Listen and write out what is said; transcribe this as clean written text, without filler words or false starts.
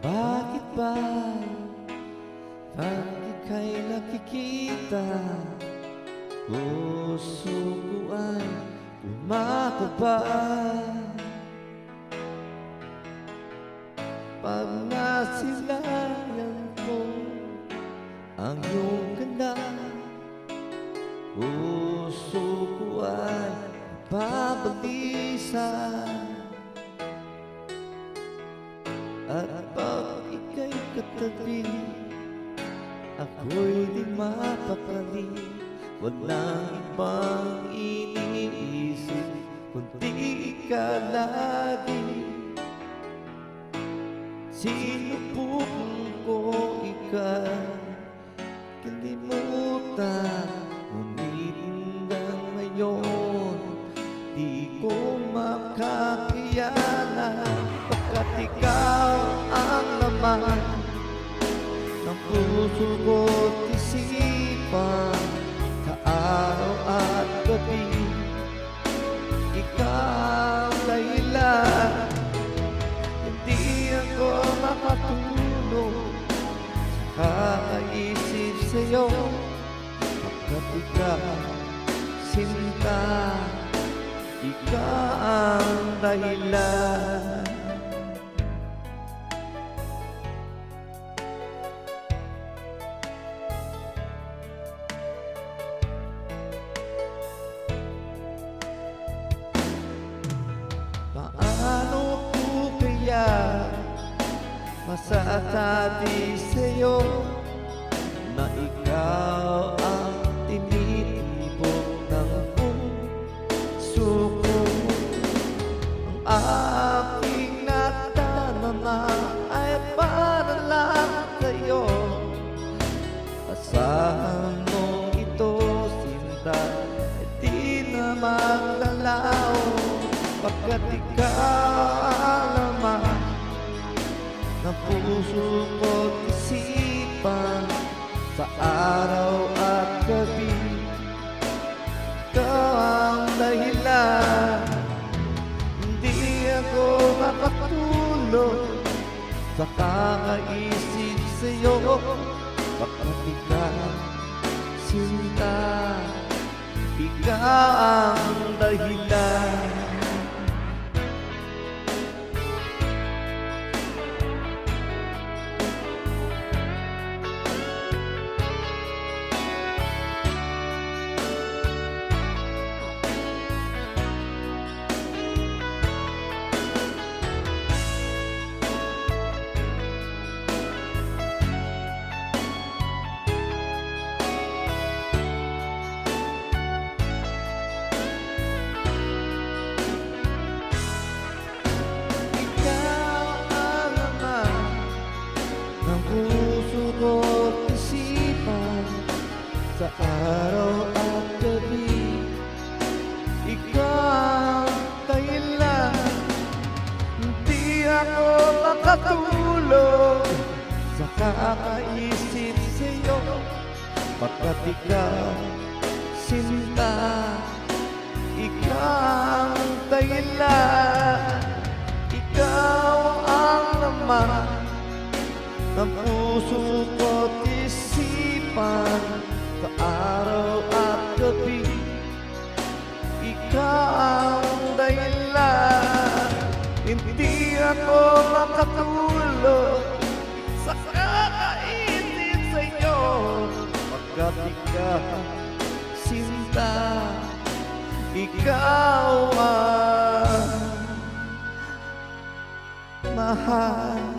Bakit ba pag ika'y nakikita, puso ko ay kumakabay? Pag nasilayan ko ang iyong ganda, puso ko ay babalisan. At pag ika'y katabi, ako'y di mapakali. Walang ibang iniisip kundi ikaw lagi. Sinubukang ko ikaw kalimutan, ngunit hanggang ngayon di ko makakayanan. Pagkat ikaw ang laman ng puso ko't isipan, sa araw at gabi. Ikaw ang dahilan, hindi ako makatulog sa kakaisip sa'yo. Pagkat ikaw, sinta, ikaw ang dahilan. Paano ko kaya masasabi sa'yo na ikaw ang tinitibok ng puso ko? Ang aking natanama ay para lang sa'yo. Asahan mo ito, sinta, ay di na maglalaw. Pagkat ikaw laman ng puso ko't isipan, sa araw at gabi. Ikaw ang dahilan, hindi ako makatulog sa kakaisip sa'yo. Pagkat ikaw, sinta, ikaw ang dahilan. Sa araw at gabi, ikaw ang dahilan, hindi ako makatulog sa kakaisip sa'yo. Pagkat ikaw, sinta, ikaw ang dahilan. Ikaw ang laman ng puso ko't isipan, sa araw at gabi. Ikaw ang dahilan, hindi ako makatulog sa kakaisip sa'yo. Pagkat ikaw, sinta, ikaw ang mahal.